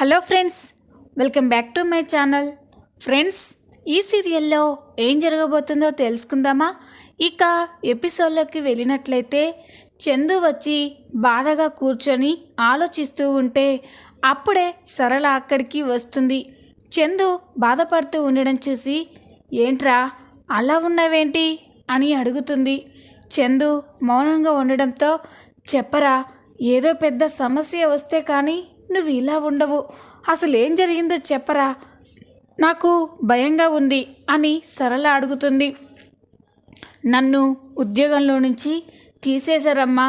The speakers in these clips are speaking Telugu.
Hello friends, welcome back to my channel. Friends, ఈ సీరియల్లో ఏం జరగబోతుందో తెలుసుకుందామా? ఇక ఎపిసోడ్లోకి వెళ్ళినట్లయితే చందు వచ్చి బాధగా కూర్చొని ఆలోచిస్తూ ఉంటే అప్పుడే సరళ అక్కడికి వస్తుంది. చందు బాధపడుతూ ఉండడం చూసి, ఏంట్రా అలా ఉన్నావేంటి అని అడుగుతుంది. చందు మౌనంగా ఉండడంతో, చెప్పరా, ఏదో పెద్ద సమస్య వస్తే కానీ నువ్వు ఇలా ఉండవు, అసలు ఏం జరిగిందో చెప్పరా, నాకు భయంగా ఉంది అని సరళ అడుగుతుంది. నన్ను ఉద్యోగంలో నుంచి తీసేశారమ్మా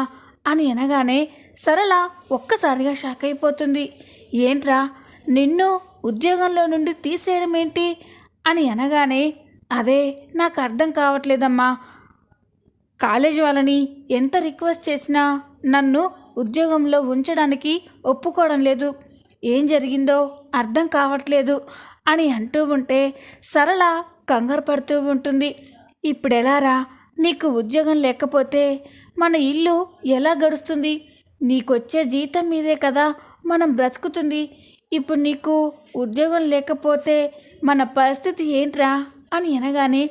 అని అనగానే సరళ ఒక్కసారిగా షాక్ అయిపోతుంది. ఏంట్రా, నిన్ను ఉద్యోగంలో నుండి తీసేయడం ఏంటి అని అనగానే, అదే నాకు అర్థం కావట్లేదమ్మా, కాలేజ్ వాళ్ళని ఎంత రిక్వెస్ట్ చేసినా నన్ను ఉద్యోగంలో ఉంచడానికి ఒప్పుకోవడం లేదు, ఏం జరిగిందో అర్థం కావట్లేదు అని అంటూ ఉంటే సరళ కంగారు పడుతూ ఉంటుంది. ఇప్పుడు ఎలారా, నీకు ఉద్యోగం లేకపోతే మన ఇల్లు ఎలా గడుస్తుంది? నీకొచ్చే జీతం మీదే కదా మనం బ్రతుకుతుంది. ఇప్పుడు నీకు ఉద్యోగం లేకపోతే మన పరిస్థితి ఏంట్రా అని అనగానే,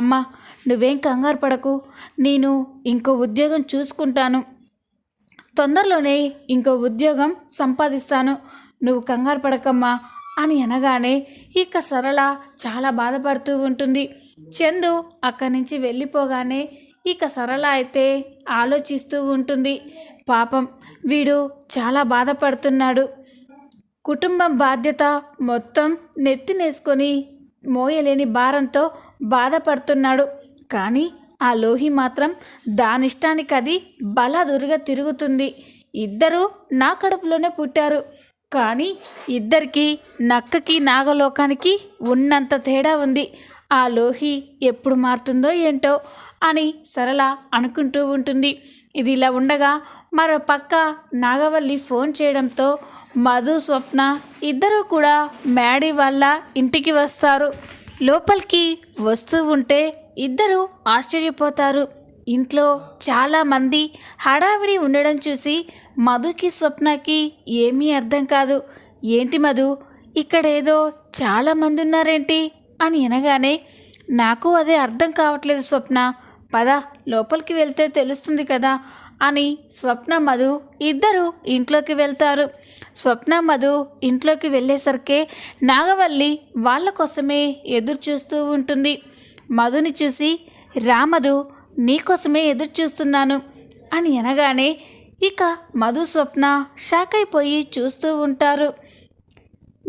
అమ్మ నువ్వేం కంగారు పడకు, నేను ఇంకో ఉద్యోగం చూసుకుంటాను, తొందరలోనే ఇంకో ఉద్యోగం సంపాదిస్తాను, నువ్వు కంగారు పడకమ్మా అని అనగానే ఇక సరళ చాలా బాధపడుతూ ఉంటుంది. చందు అక్కడి నుంచి వెళ్ళిపోగానే ఇక సరళ అయితే ఆలోచిస్తూ ఉంటుంది. పాపం వీడు చాలా బాధపడుతున్నాడు, కుటుంబం బాధ్యత మొత్తం నెత్తినేసుకొని మోయలేని భారంతో బాధపడుతున్నాడు. కానీ ఆ లోహి మాత్రం దానిష్టానికి అది బలాదురుగా తిరుగుతుంది. ఇద్దరు నా కడుపులోనే పుట్టారు, కానీ ఇద్దరికి నక్కకి నాగలోకానికి ఉన్నంత తేడా ఉంది. ఆ లోహి ఎప్పుడు మారుతుందో ఏంటో అని సరళ అనుకుంటూ ఉంటుంది. ఇది ఇలా ఉండగా మరో పక్క నాగవల్లి ఫోన్ చేయడంతో మధు, స్వప్న ఇద్దరూ కూడా మ్యాడీ వాళ్ళ ఇంటికి వస్తారు. లోపలికి వస్తూ ఉంటే ఇద్దరు ఆశ్చర్యపోతారు. ఇంట్లో చాలామంది హడావిడి ఉండడం చూసి మధుకి, స్వప్నకి ఏమీ అర్థం కాదు. ఏంటి మధు, ఇక్కడేదో చాలామంది ఉన్నారేంటి అని అనగానే, నాకు అదే అర్థం కావట్లేదు స్వప్న, పద లోపలికి వెళ్తే తెలుస్తుంది కదా అని స్వప్న, మధు ఇద్దరు ఇంట్లోకి వెళ్తారు. స్వప్న, మధు ఇంట్లోకి వెళ్ళేసరికి నాగవల్లి వాళ్ళ కోసమే ఎదురు చూస్తూ ఉంటుంది. మధుని చూసి, రామధు నీకోసమే ఎదురు చూస్తున్నాను అని అనగానే ఇక మధు, స్వప్న షాక్ అయిపోయి చూస్తూ ఉంటారు.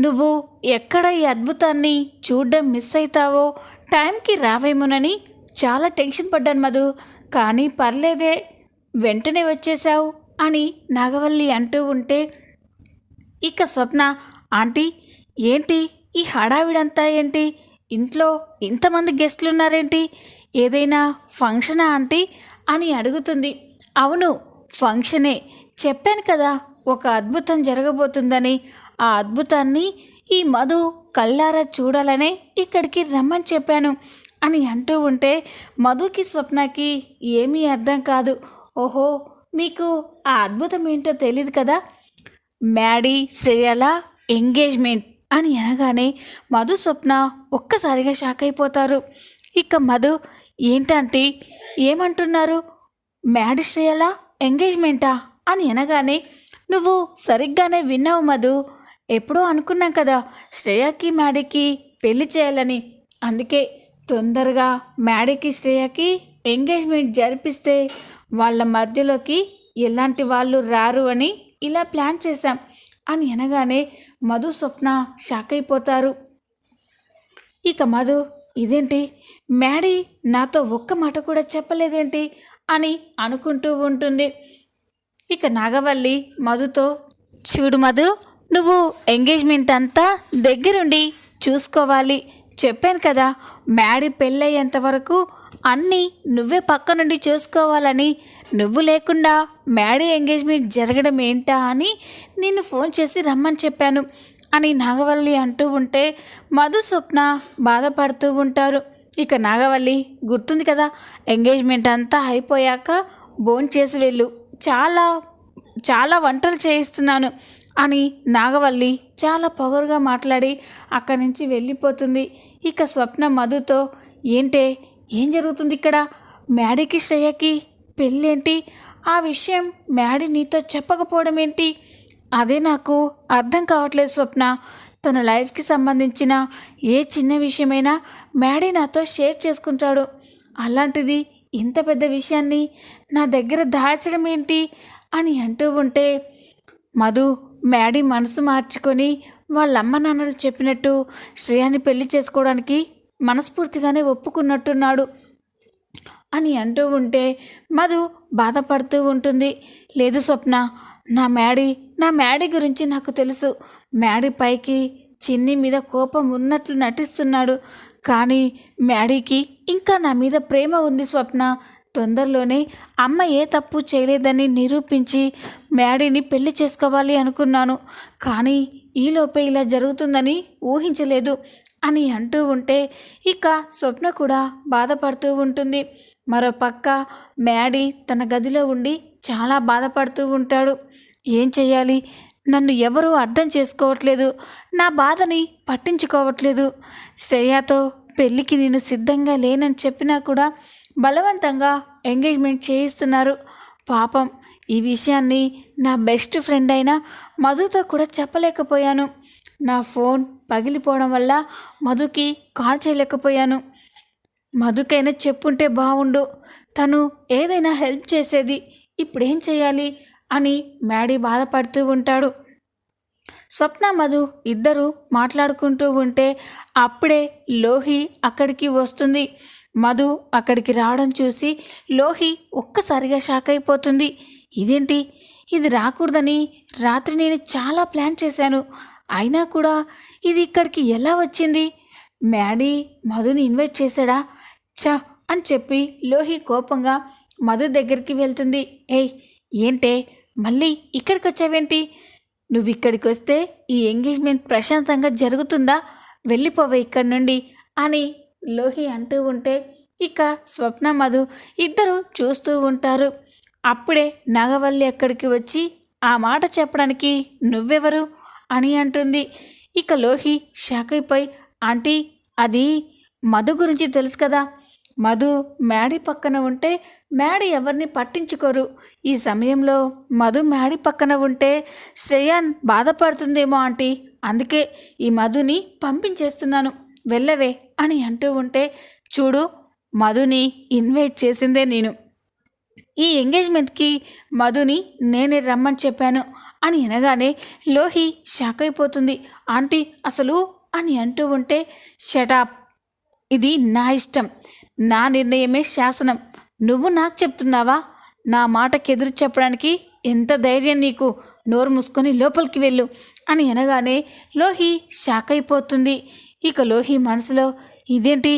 నువ్వు ఎక్కడ ఈ అద్భుతాన్ని చూడడం మిస్ అవుతావో, టైంకి రావేమోనని చాలా టెన్షన్ పడ్డాను మధు, కానీ పర్లేదే వెంటనే వచ్చేసావు అని నాగవల్లి అంటూ ఉంటే ఇక స్వప్న, ఆంటీ ఏంటి ఈ హడావిడంతా ఏంటి, ఇంట్లో ఇంతమంది గెస్టులు ఉన్నారేంటి, ఏదైనా ఫంక్షనా ఆంటీ అని అడుగుతుంది. అవును ఫంక్షనే, చెప్పాను కదా ఒక అద్భుతం జరగబోతుందని, ఆ అద్భుతాన్ని ఈ మధు కళ్ళారా చూడాలనే ఇక్కడికి రమ్మని చెప్పాను అని అంటూ ఉంటే మధుకి, స్వప్నకి ఏమీ అర్థం కాదు. ఓహో, మీకు ఆ అద్భుతం ఏంటో తెలియదు కదా, మ్యాడీ శ్రేయల ఎంగేజ్మెంట్ అని అనగానే మధు, స్వప్న ఒక్కసారిగా షాక్ అయిపోతారు. ఇక మధు, ఏంటంటే ఏమంటున్నారు, మ్యాడీ శ్రేయల ఎంగేజ్మెంటా అని అనగానే, నువ్వు సరిగ్గానే విన్నావు మధు, ఎప్పుడో అనుకున్నాం కదా శ్రేయకి మ్యాడీకి పెళ్లి చేయాలని, అందుకే తొందరగా మ్యాడీకి శ్రేయకి ఎంగేజ్మెంట్ జరిపిస్తే వాళ్ళ మధ్యలోకి ఎలాంటి వాళ్ళు రారు అని ఇలా ప్లాన్ చేశాం అని అనగానే మధు, స్వప్న షాక్ అయిపోతారు. ఇక మధు, ఇదేంటి మ్యాడీ నాతో ఒక్క మాట కూడా చెప్పలేదేంటి అని అనుకుంటూ ఉంటుంది. ఇక నాగవల్లి మధుతో, చూడు మధు, నువ్వు ఎంగేజ్మెంట్ అంతా దగ్గరుండి చూసుకోవాలి, చెప్పాను కదా మ్యాడీ పెళ్ళయ్యేంత వరకు అన్నీ నువ్వే పక్క నుండి చూసుకోవాలని, నువ్వు లేకుండా మ్యాడీ ఎంగేజ్మెంట్ జరగడం ఏంటా అని నిన్ను ఫోన్ చేసి రమ్మని చెప్పాను అని నాగవల్లి అంటూ ఉంటే మధు, స్వప్న బాధపడుతూ ఉంటారు. ఇక నాగవల్లి, గుర్తుంది కదా ఎంగేజ్మెంట్ అంతా అయిపోయాక భోంచేసి వెళ్ళు, చాలా చాలా వంటలు చేయిస్తున్నాను అని నాగవల్లి చాలా పొగరుగా మాట్లాడి అక్కడి నుంచి వెళ్ళిపోతుంది. ఇక స్వప్న మధుతో, ఏంటే, ఏం జరుగుతుంది ఇక్కడ? మ్యాడీకి శ్రేయకి పెళ్ళేంటి? ఆ విషయం మ్యాడీ నీతో చెప్పకపోవడం ఏంటి? అదే నాకు అర్థం కావట్లేదు స్వప్న. తన లైఫ్కి సంబంధించిన ఏ చిన్న విషయమైనా మ్యాడీ నాతో షేర్ చేసుకుంటాడు. అలాంటిది ఇంత పెద్ద విషయాన్ని నా దగ్గర దాచడం ఏంటి అని అంటూ ఉంటే, మధు మ్యాడీ మనసు మార్చుకొని వాళ్ళమ్మ నాన్నలు చెప్పినట్టు శ్రేయాని పెళ్లి చేసుకోవడానికి మనస్ఫూర్తిగానే ఒప్పుకున్నట్టున్నాడు అని అంటూ ఉంటే మధు బాధపడుతూ ఉంటుంది. లేదు స్వప్న, నా మ్యాడీ గురించి నాకు తెలుసు. మ్యాడీ పైకి చిన్ని మీద కోపం ఉన్నట్లు నటిస్తున్నాడు, కానీ మ్యాడీకి ఇంకా నా మీద ప్రేమ ఉంది స్వప్న. తొందరలోనే అమ్మ ఏ తప్పు చేయలేదని నిరూపించి మ్యాడీని పెళ్లి చేసుకోవాలి అనుకున్నాను, కానీ ఈలోపే ఇలా జరుగుతుందని ఊహించలేదు అని అంటూ ఉంటే ఇక స్వప్న కూడా బాధపడుతూ ఉంటుంది. మరోపక్క మ్యాడీ తన గదిలో ఉండి చాలా బాధపడుతూ ఉంటాడు. ఏం చెయ్యాలి? నన్ను ఎవరూ అర్థం చేసుకోవట్లేదు, నా బాధని పట్టించుకోవట్లేదు. శ్రేయతో పెళ్ళికి నేను సిద్ధంగా లేనని చెప్పినా కూడా బలవంతంగా ఎంగేజ్మెంట్ చేయిస్తున్నారు. పాపం, ఈ విషయాన్ని నా బెస్ట్ ఫ్రెండ్ అయిన మధుతో కూడా చెప్పలేకపోయాను. నా ఫోన్ పగిలిపోవడం వల్ల మధుకి కాల్ చేయలేకపోయాను. మధుకైనా చెప్పుంటే బాగుండు, తను ఏదైనా హెల్ప్ చేసేది. ఇప్పుడేం చేయాలి అని మ్యాడీ బాధపడుతూ ఉంటాడు. స్వప్న మధు ఇద్దరు మాట్లాడుకుంటూ ఉంటే అప్పుడే లోహి అక్కడికి వస్తుంది. మధు అక్కడికి రావడం చూసి లోహి ఒక్కసారిగా షాక్ అయిపోతుంది. ఇదేంటి, ఇది రాకూడదని రాత్రి నేను చాలా ప్లాన్ చేశాను, అయినా కూడా ఇది ఇక్కడికి ఎలా వచ్చింది? మ్యాడీ మధుని ఇన్వైట్ చేశాడా? అని చెప్పి లోహి కోపంగా మధు దగ్గరికి వెళ్తుంది. ఏయ్, ఏంటే మళ్ళీ ఇక్కడికి వచ్చావేంటి? నువ్వు ఇక్కడికి వస్తే ఈ ఎంగేజ్మెంట్ ప్రశాంతంగా జరుగుతుందా? వెళ్ళిపోవే ఇక్కడి నుండి అని లోహి అంటూ ఉంటే ఇక స్వప్న మధు ఇద్దరు చూస్తూ ఉంటారు. అప్పుడే నాగవల్లి అక్కడికి వచ్చి, ఆ మాట చెప్పడానికి నువ్వెవరు అని అంటుంది. ఇక లోహి షాక్ అయిపోయి, ఆంటీ, అది మధు గురించి తెలుసు కదా, మధు మ్యాడీ పక్కన ఉంటే మ్యాడీ ఎవరిని పట్టించుకోరు. ఈ సమయంలో మధు మ్యాడీ పక్కన ఉంటే శ్రేయాన్ బాధపడుతుందేమో ఆంటీ, అందుకే ఈ మధుని పంపించేస్తున్నాను, వెళ్ళవే అని అంటూ ఉంటే, చూడు, మధుని ఇన్వైట్ చేసిందే నేను, ఈ ఎంగేజ్మెంట్కి మధుని నేనే రమ్మని చెప్పాను అని అనగానే లోహి షాక్ అయిపోతుంది. ఆంటీ అసలు అని అంటూ ఉంటే, షటాప్, ఇది నా ఇష్టం, నా నిర్ణయమే శాసనం, నువ్వు నాకు చెప్తున్నావా? నా మాటకి ఎదురు చెప్పడానికి ఎంత ధైర్యం నీకు? నోరు మూసుకొని లోపలికి వెళ్ళు అని అనగానే లోహి షాక్ అయిపోతుంది. ఇక లోహి మనసులో, ఇదేంటి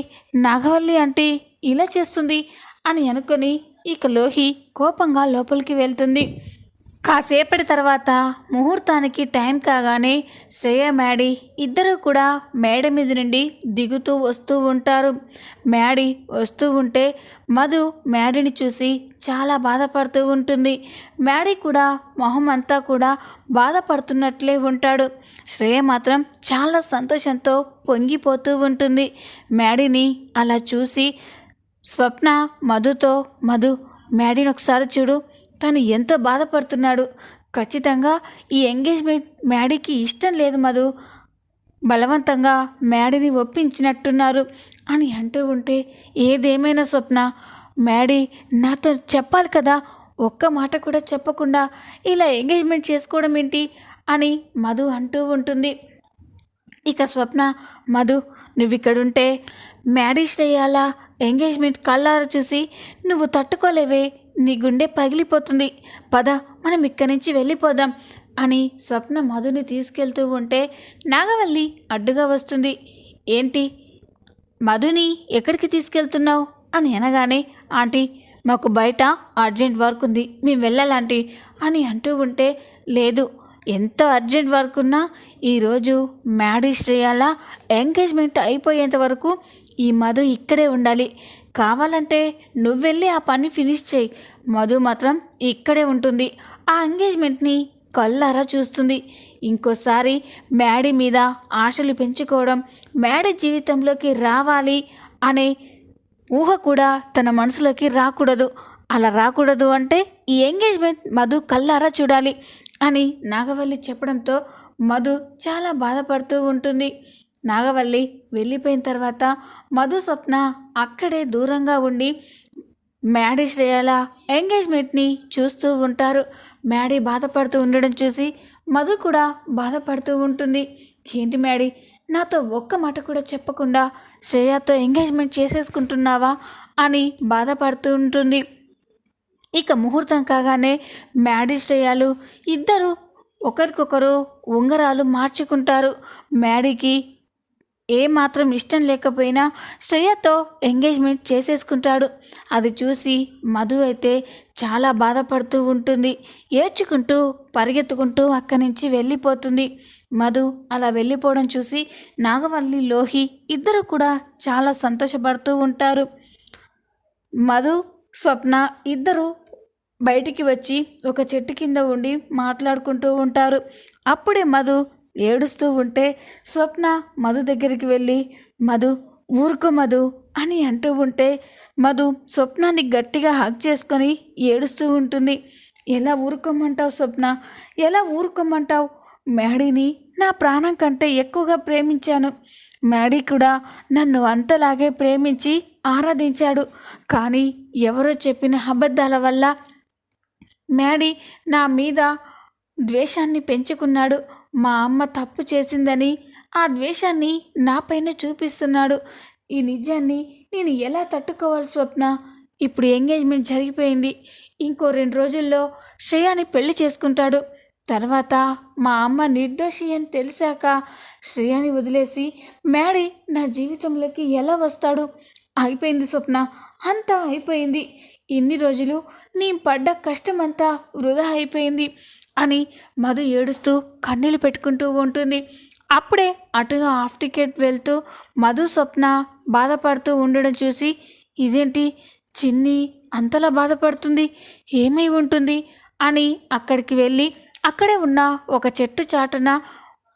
నాగవల్లి అంటే ఇలా చేస్తుంది అని అనుకొని ఇక లోహి కోపంగా లోపలికి వెళ్తుంది. కాసేపటి తర్వాత ముహూర్తానికి టైం కాగానే శ్రేయ మ్యాడీ ఇద్దరూ కూడా మేడ మీద నుండి దిగుతూ వస్తూ ఉంటారు. మ్యాడీ వస్తూ ఉంటే మధు మ్యాడీని చూసి చాలా బాధపడుతూ ఉంటుంది. మ్యాడీ కూడా మొహం అంతా కూడా బాధపడుతున్నట్లే ఉంటాడు. శ్రేయ మాత్రం చాలా సంతోషంతో పొంగిపోతూ ఉంటుంది. మ్యాడీని అలా చూసి స్వప్న మధుతో, మధు, మ్యాడీని ఒకసారి చూడు, తను ఎంతో బాధపడుతున్నాడు. ఖచ్చితంగా ఈ ఎంగేజ్మెంట్ మ్యాడీకి ఇష్టం లేదు మధు, బలవంతంగా మ్యాడీని ఒప్పించినట్టున్నారు అని అంటూ ఉంటే, ఏదేమైనా స్వప్న, మ్యాడీ నాతో చెప్పాలి కదా, ఒక్క మాట కూడా చెప్పకుండా ఇలా ఎంగేజ్మెంట్ చేసుకోవడం ఏంటి అని మధు అంటూ ఉంటుంది. ఇక స్వప్న, మధు, నువ్వు ఇక్కడుంటే మ్యాడీ శ్రేయాల ఎంగేజ్మెంట్ కళ్ళారా చూసి నువ్వు తట్టుకోలేవే, నీ గుండె పగిలిపోతుంది, పద మనం ఇక్కడి నుంచి వెళ్ళిపోదాం అని స్వప్న మధుని తీసుకెళ్తూ ఉంటే నాగవల్లి అడ్డుగా వస్తుంది. ఏంటి, మధుని ఎక్కడికి తీసుకెళ్తున్నావు అని అనగానే, ఆంటీ, మాకు బయట అర్జెంట్ వర్క్ ఉంది, మేము వెళ్ళాలంటీ అని అంటూ ఉంటే, లేదు, ఎంత అర్జెంట్ వర్క్ ఉన్నా ఈరోజు మ్యాడీ శ్రేయాల ఎంగేజ్మెంట్ అయిపోయేంత వరకు ఈ మధు ఇక్కడే ఉండాలి, కావాలంటే నువ్వు వెళ్ళి ఆ పని ఫినిష్ చేయి, మధు మాత్రం ఇక్కడే ఉంటుంది, ఆ ఎంగేజ్మెంట్ని కళ్ళారా చూస్తుంది. ఇంకోసారి మ్యాడీ మీద ఆశలు పెంచుకోవడం, మ్యాడీ జీవితంలోకి రావాలి అనే ఊహ కూడా తన మనసులోకి రాకూడదు. అలా రాకూడదు అంటే ఈ ఎంగేజ్మెంట్ మధు కళ్ళారా చూడాలి అని నాగవల్లి చెప్పడంతో మధు చాలా బాధపడుతూ ఉంటుంది. నాగవల్లి వెళ్ళిపోయిన తర్వాత మధు స్వప్న అక్కడే దూరంగా ఉండి మ్యాడీ శ్రేయాల ఎంగేజ్మెంట్ని చూస్తూ ఉంటారు. మ్యాడీ బాధపడుతూ ఉండడం చూసి మధు కూడా బాధపడుతూ ఉంటుంది. ఏంటి మ్యాడీ, నాతో ఒక్క మాట కూడా చెప్పకుండా శ్రేయాతో ఎంగేజ్మెంట్ చేసేసుకుంటున్నావా అని బాధపడుతూ ఉంటుంది. ఇక ముహూర్తం కాగానే మ్యాడీ శ్రేయాలు ఇద్దరు ఒకరికొకరు ఉంగరాలు మార్చుకుంటారు. మ్యాడీకి ఏమాత్రం ఇష్టం లేకపోయినా శ్రేయతో ఎంగేజ్మెంట్ చేసేసుకుంటాడు. అది చూసి మధు అయితే చాలా బాధపడుతూ ఉంటుంది. ఏడ్చుకుంటూ పరిగెత్తుకుంటూ అక్కడి నుంచి వెళ్ళిపోతుంది. మధు అలా వెళ్ళిపోవడం చూసి నాగవల్లి, లోహి ఇద్దరు కూడా చాలా సంతోషపడుతూ ఉంటారు. మధు, స్వప్న ఇద్దరు బయటికి వచ్చి ఒక చెట్టు కింద ఉండి మాట్లాడుకుంటూ ఉంటారు. అప్పుడే మధు ఏడుస్తూ ఉంటే స్వప్న మధు దగ్గరికి వెళ్ళి, మధు ఊరుకో మధు అని అంటూ ఉంటే మధు స్వప్నాన్ని గట్టిగా హగ్ చేసుకొని ఏడుస్తూ ఉంటుంది. ఎలా ఊరుకోమంటావు స్వప్న, ఎలా ఊరుకోమంటావు? మ్యాడీని నా ప్రాణం కంటే ఎక్కువగా ప్రేమించాను. మ్యాడీ కూడా నన్ను అంతలాగే ప్రేమించి ఆరాధించాడు. కానీ ఎవరో చెప్పిన అబద్ధాల వల్ల మ్యాడీ నా మీద ద్వేషాన్ని పెంచుకున్నాడు. మా అమ్మ తప్పు చేసిందని ఆ ద్వేషాన్ని నాపైన చూపిస్తున్నాడు. ఈ నిజాన్ని నేను ఎలా తట్టుకోవాలి స్వప్న? ఇప్పుడు ఎంగేజ్మెంట్ జరిగిపోయింది. ఇంకో 2 రోజుల్లో శ్రేయాని పెళ్లి చేసుకుంటాడు. తర్వాత మా అమ్మ నిర్దోషి అని తెలిసాక శ్రేయాని వదిలేసి మ్యాడీ నా జీవితంలోకి ఎలా వస్తాడు? అయిపోయింది స్వప్న, అంతా అయిపోయింది. ఇన్ని రోజులు నేను పడ్డ కష్టమంతా వృధా అయిపోయింది అని మధు ఏడుస్తూ కన్నీళ్ళు పెట్టుకుంటూ ఉంటుంది. అప్పుడే అటుగా హాఫ్ టికెట్ వెళ్తూ మధు, స్వప్న బాధపడుతూ ఉండడం చూసి, ఇదేంటి చిన్ని అంతలా బాధపడుతుంది, ఏమై ఉంటుంది అని అక్కడికి వెళ్ళి అక్కడే ఉన్న ఒక చెట్టు చాటున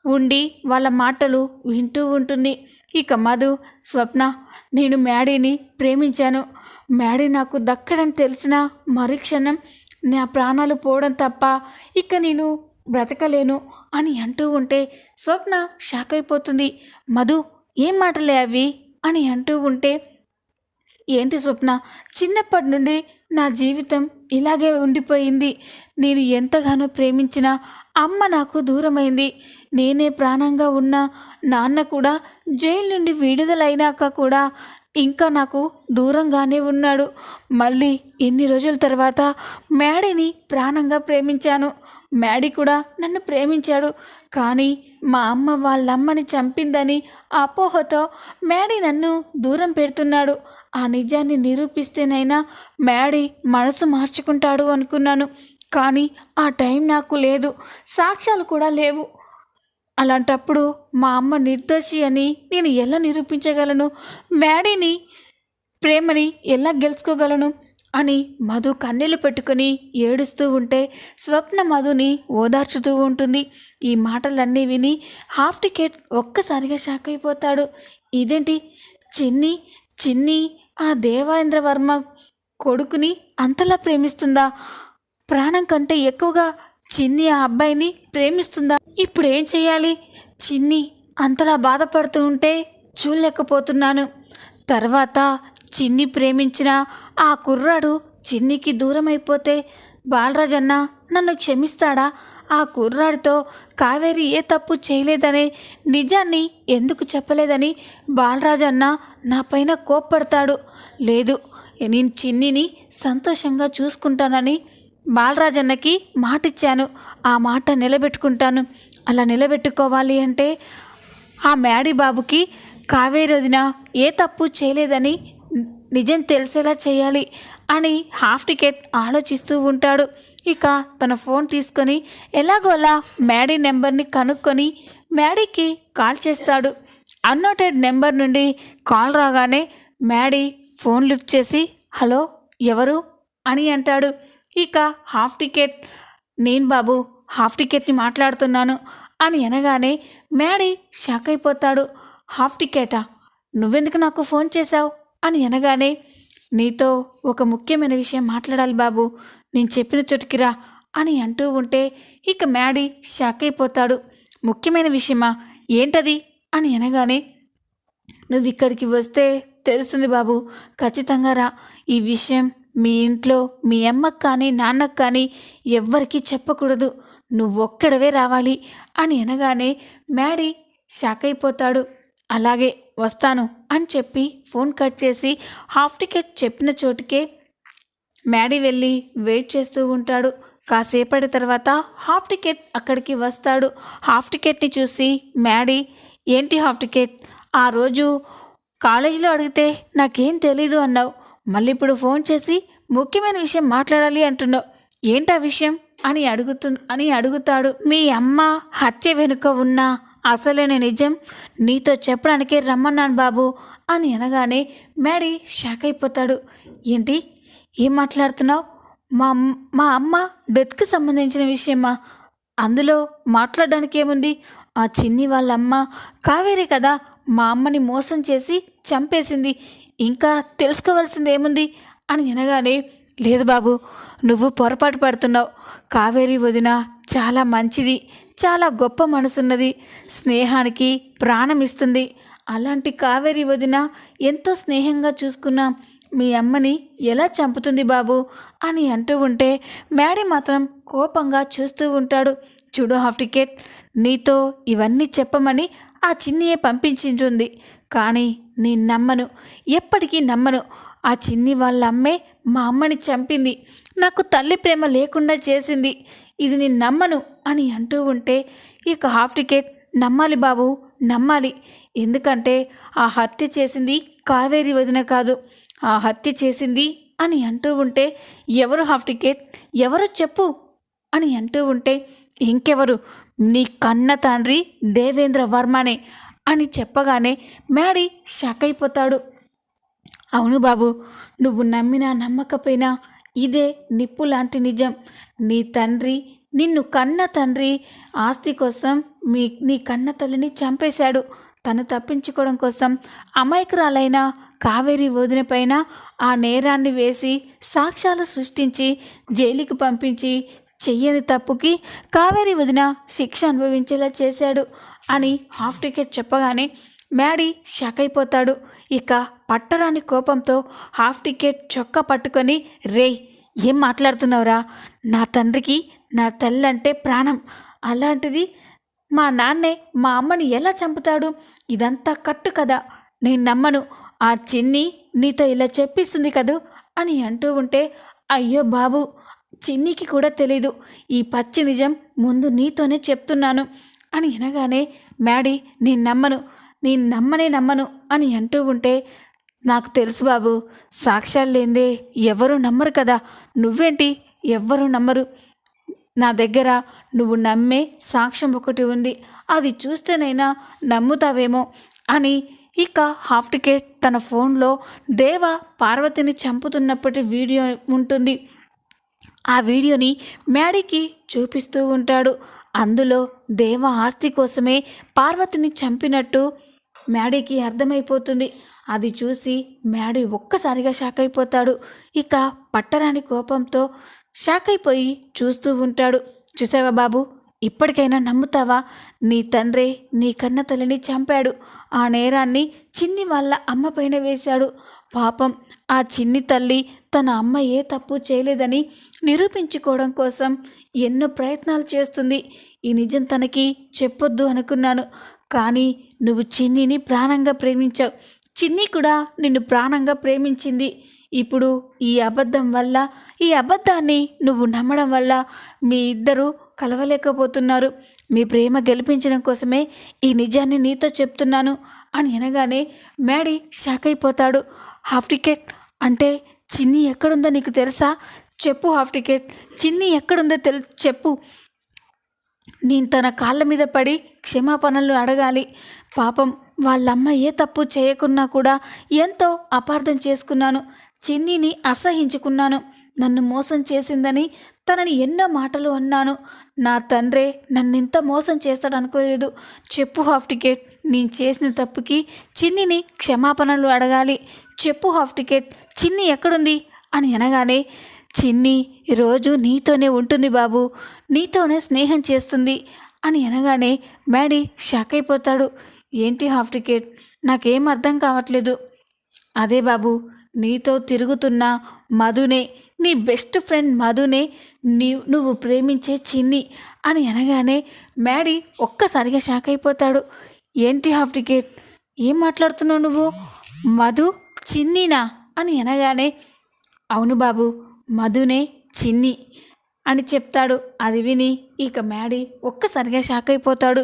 ఉండి వాళ్ళ మాటలు వింటూ ఉంటుంది. ఇక మధు, స్వప్న, నేను మ్యాడీని ప్రేమించాను. మ్యాడీ నాకు దక్కడని తెలిసిన మరుక్షణం నా ప్రాణాలు పోవడం తప్ప ఇక నేను బ్రతకలేను అని అంటూ ఉంటే స్వప్న షాక్ అయిపోతుంది. మధు, ఏం మాటలే అవి అని అంటూ ఉంటే, ఏంటి స్వప్న, చిన్నప్పటి నుండి నా జీవితం ఇలాగే ఉండిపోయింది. నేను ఎంతగానో ప్రేమించిన అమ్మ నాకు దూరమైంది. నేనే ప్రాణంగా ఉన్న నాన్న కూడా జైలు నుండి విడుదలైనాక కూడా ఇంకా నాకు దూరంగానే ఉన్నాడు. మళ్ళీ ఎన్ని రోజుల తర్వాత మ్యాడీని ప్రాణంగా ప్రేమించాను. మ్యాడీ కూడా నన్ను ప్రేమించాడు. కానీ మా అమ్మ వాళ్ళమ్మని చంపిందని అపోహతో మ్యాడీ నన్ను దూరం పెడుతున్నాడు. ఆ నిజాన్ని నిరూపిస్తేనైనా మ్యాడీ మనసు మార్చుకుంటాడు అనుకున్నాను. కానీ ఆ టైం నాకు లేదు, సాక్ష్యాలు కూడా లేవు. అలాంటప్పుడు మా అమ్మ నిర్దోషి అని నేను ఎలా నిరూపించగలను? మ్యాడీని ప్రేమని ఎలా గెలుచుకోగలను అని మధు కన్నీళ్లు పెట్టుకుని ఏడుస్తూ ఉంటే స్వప్న మధుని ఓదార్చుతూ ఉంటుంది. ఈ మాటలన్నీ విని హాఫ్ టికెట్ ఒక్కసారిగా షాక్ అయిపోతాడు. ఇదేంటి, చిన్ని చిన్ని ఆ దేవేంద్ర వర్మ కొడుకుని అంతలా ప్రేమిస్తుందా? ప్రాణం కంటే ఎక్కువగా చిన్ని ఆ అబ్బాయిని ప్రేమిస్తుందా? ఇప్పుడు ఏం చేయాలి? చిన్ని అంతలా బాధపడుతూ ఉంటే చూడలేకపోతున్నాను. తర్వాత చిన్ని ప్రేమించిన ఆ కుర్రాడు చిన్నికి దూరం అయిపోతే బాలరాజన్న నన్ను క్షమిస్తాడా? ఆ కుర్రాడితో కావేరి ఏ తప్పు చేయలేదనే నిజాన్ని ఎందుకు చెప్పలేదని బాలరాజన్న నా పైన కోప్పడతాడు. లేదు, నేను చిన్నిని సంతోషంగా చూసుకుంటానని బాలరాజన్నకి మాటిచ్చాను. ఆ మాట నిలబెట్టుకుంటాను. అలా నిలబెట్టుకోవాలి అంటే ఆ మ్యాడీ బాబుకి కావేరి వదిన ఏ తప్పు చేయలేదని నిజం తెలిసేలా చేయాలి అని హాఫ్ టికెట్ ఆలోచిస్తూ ఉంటాడు. ఇక తన ఫోన్ తీసుకొని ఎలాగోలా మ్యాడీ నెంబర్ని కనుక్కొని మ్యాడీకి కాల్ చేస్తాడు. అన్నోటెడ్ నెంబర్ నుండి కాల్ రాగానే మ్యాడీ ఫోన్ లిఫ్ట్ చేసి, హలో ఎవరు అని అంటాడు. ఇక హాఫ్ టికెట్, నేను బాబు హాఫ్ టికెట్ని మాట్లాడుతున్నాను అని అనగానే మ్యాడీ షాక్ అయిపోతాడు. హాఫ్ టికెటా? నువ్వెందుకు నాకు ఫోన్ చేశావు అని అనగానే నీతో ఒక ముఖ్యమైన విషయం మాట్లాడాలి బాబు, నేను చెప్పిన చోటుకి రా అని అంటూ ఉంటే ఇక మ్యాడీ షాక్ అయిపోతాడు. ముఖ్యమైన విషయమా? ఏంటది అని అనగానే నువ్వు ఇక్కడికి వస్తే తెలుస్తుంది బాబు, ఖచ్చితంగా రా. ఈ విషయం మీ ఇంట్లో మీ అమ్మకు కానీ నాన్నకు కానీ ఎవ్వరికీ చెప్పకూడదు, నువ్వొక్కడవే రావాలి అని అనగానే మ్యాడీ షాక్ అయిపోతాడు. అలాగే వస్తాను అని చెప్పి ఫోన్ కట్ చేసి హాఫ్ టికెట్ చెప్పిన చోటుకే మ్యాడీ వెళ్ళి వెయిట్ చేస్తూ ఉంటాడు. కాసేపటి తర్వాత హాఫ్ టికెట్ అక్కడికి వస్తాడు. హాఫ్ టికెట్ని చూసి మ్యాడీ, ఏంటి హాఫ్ టికెట్, ఆ రోజు కాలేజీలో అడిగితే నాకేం తెలీదు అన్నావు, మళ్ళీ ఇప్పుడు ఫోన్ చేసి ముఖ్యమైన విషయం మాట్లాడాలి అంటున్నావు, ఏంటా విషయం అని అడుగుతాడు. మీ అమ్మ హత్య వెనుక ఉన్న అసలైన నిజం నీతో చెప్పడానికే రమ్మన్నాను బాబు అని అనగానే మ్యాడీ షాక్ అయిపోతాడు. ఏంటి, ఏం మాట్లాడుతున్నావు? మా అమ్మ డెత్కి సంబంధించిన విషయమా? అందులో మాట్లాడడానికి ఏముంది? ఆ చిన్ని వాళ్ళ అమ్మ కావేరి కదా మా అమ్మని మోసం చేసి చంపేసింది, ఇంకా తెలుసుకోవాల్సింది ఏముంది అని అనగానే లేదు బాబు, నువ్వు పొరపాటు పడుతున్నావు. కావేరి వదిన చాలా మంచిది, చాలా గొప్ప మనసున్నది, స్నేహానికి ప్రాణం ఇస్తుంది. అలాంటి కావేరి వదిన ఎంతో స్నేహంగా చూసుకున్న మీ అమ్మని ఎలా చంపుతుంది బాబు అని అంటూ ఉంటే మ్యాడీ మాత్రం కోపంగా చూస్తూ ఉంటాడు. చూడు హాఫ్ టికెట్, నీతో ఇవన్నీ చెప్పమని ఆ చిన్నియే పంపించింటుంది, కానీ నేను నమ్మను, ఎప్పటికీ నమ్మను. ఆ చిన్ని వాళ్ళ అమ్మే మా అమ్మని చంపింది, నాకు తల్లి ప్రేమ లేకుండా చేసింది, ఇది నేను నమ్మను అని అంటూ ఉంటే ఇక హాఫ్ టికెట్ నమ్మాలి బాబు, నమ్మాలి. ఎందుకంటే ఆ హత్య చేసింది కావేరి వదిన కాదు, ఆ హత్య చేసింది అని అంటూ ఉంటే ఎవరు హాఫ్ టికెట్, ఎవరు చెప్పు అని అంటూ ఉంటే ఇంకెవరు, నీ కన్న తండ్రి దేవేంద్ర వర్మనే అని చెప్పగానే మ్యాడీ షాక్ అయిపోతాడు. అవును బాబు, నువ్వు నమ్మినా నమ్మకపోయినా ఇదే నిప్పు లాంటి నిజం. నీ తండ్రి, నిన్ను కన్న తండ్రి ఆస్తి కోసం నీ కన్న తల్లిని చంపేశాడు. తను తప్పించుకోవడం కోసం అమాయకురాలైన కావేరి వదిన పైన ఆ నేరాన్ని వేసి సాక్ష్యాలు సృష్టించి జైలుకి పంపించి చెయ్యని తప్పుకి కావేరి వదిన శిక్ష అనుభవించేలా చేశాడు అని హాఫ్ టికెట్ చెప్పగానే మ్యాడీ షాక్ అయిపోతాడు. ఇక పట్టరాని కోపంతో హాఫ్ టికెట్ చొక్కా పట్టుకొని, రేయ్ ఏం మాట్లాడుతున్నావురా, నా తండ్రికి నా తల్లి అంటే ప్రాణం, అలాంటిది మా నాన్నే మా అమ్మని ఎలా చంపుతాడు? ఇదంతా కట్టు కదా, నేను నమ్మను. ఆ చిన్ని నీతో ఇలా చెప్పిస్తుంది కదూ అని అంటూ ఉంటే అయ్యో బాబు, చిన్నికి కూడా తెలీదు, ఈ పచ్చి నిజం ముందు నీతోనే చెప్తున్నాను అని అనగానే మ్యాడీ, నేను నమ్మను అని అంటూ ఉంటే నాకు తెలుసు బాబు, సాక్ష్యాలు లేదే ఎవరు నమ్మరు కదా, నువ్వేంటి ఎవ్వరూ నమ్మరు, నా దగ్గర నువ్వు నమ్మే సాక్ష్యం ఒకటి ఉంది, అది చూస్తేనైనా నమ్ముతావేమో అని ఇక హాఫ్ టికెట్ తన ఫోన్లో దేవ పార్వతిని చంపుతున్నప్పటి వీడియో ఉంటుంది. ఆ వీడియోని మ్యాడీకి చూపిస్తూ ఉంటాడు. అందులో దేవ ఆస్తి కోసమే పార్వతిని చంపినట్టు మ్యాడీకి అర్థమైపోతుంది. అది చూసి మ్యాడీ ఒక్కసారిగా షాక్ అయిపోతాడు. ఇక పట్టరాని కోపంతో షాక్ అయిపోయి చూస్తూ ఉంటాడు. చూసావా బాబు, ఇప్పటికైనా నమ్ముతావా? నీ తండ్రే నీ కన్న తల్లిని చంపాడు, ఆ నేరాన్ని చిన్ని వాళ్ళ అమ్మ పైన వేశాడు. పాపం ఆ చిన్ని తల్లి తన అమ్మ ఏ తప్పు చేయలేదని నిరూపించుకోవడం కోసం ఎన్నో ప్రయత్నాలు చేస్తుంది. ఈ నిజం తనకి చెప్పొద్దు అనుకున్నాను, కానీ నువ్వు చిన్నిని ప్రాణంగా ప్రేమించావు, చిన్ని కూడా నిన్ను ప్రాణంగా ప్రేమించింది. ఇప్పుడు ఈ అబద్ధాన్ని నువ్వు నమ్మడం వల్ల మీ ఇద్దరూ కలవలేకపోతున్నారు. మీ ప్రేమ గెలిపించడం కోసమే ఈ నిజాన్ని నీతో చెప్తున్నాను అని అనగానే మ్యాడీ షాక్ అయిపోతాడు. హాఫ్ టికెట్, అంటే చిన్ని ఎక్కడుందో నీకు తెలుసా? చెప్పు హాఫ్ టికెట్, చిన్ని ఎక్కడుందో చెప్పు. నేను తన కాళ్ళ మీద పడి క్షమాపణలు అడగాలి. పాపం వాళ్ళమ్మ ఏ తప్పు చేయకున్నా కూడా ఎంతో అపార్థం చేసుకున్నాను, చిన్నిని అసహించుకున్నాను. నన్ను మోసం చేసిందని తనని ఎన్నో మాటలు అన్నాను. నా తండ్రే నన్నింత మోసం చేస్తాడు అనుకోలేదు. చెప్పు హాఫ్ టికెట్, నేను చేసిన తప్పుకి చిన్నిని క్షమాపణలు అడగాలి. చెప్పు హాఫ్ టికెట్, చిన్ని ఎక్కడుంది అని అనగానే, చిన్ని రోజు నీతోనే ఉంటుంది బాబు, నీతోనే స్నేహం చేస్తుంది అని అనగానే మ్యాడీ షాక్ అయిపోతాడు. ఏంటి హాఫ్ టికెట్, నాకేం అర్థం కావట్లేదు. అదే బాబు, నీతో తిరుగుతున్న మధునే, నీ బెస్ట్ ఫ్రెండ్ మధునే నువ్వు ప్రేమించే చిన్ని అని అనగానే మ్యాడీ ఒక్కసారిగా షాక్ అయిపోతాడు. ఏంటి హాఫ్ టికెట్, ఏం మాట్లాడుతున్నావు నువ్వు? మధు చిన్నినా అని అనగానే, అవును బాబు, మధునే చిన్ని అని చెప్తాడు. అది విని ఇక మ్యాడీ ఒక్కసారిగా షాక్ అయిపోతాడు.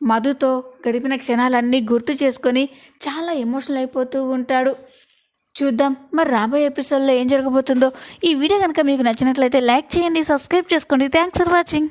మధుతో గడిపిన క్షణాలన్నీ గుర్తు చేసుకొని చాలా ఎమోషనల్ అయిపోతూ ఉంటాడు. చూద్దాం మరి రాబోయే ఎపిసోడ్లో ఏం జరగబోతుందో. ఈ వీడియో కనుక మీకు నచ్చినట్లయితే లైక్ చేయండి, సబ్స్క్రైబ్ చేసుకోండి. Thanks for watching.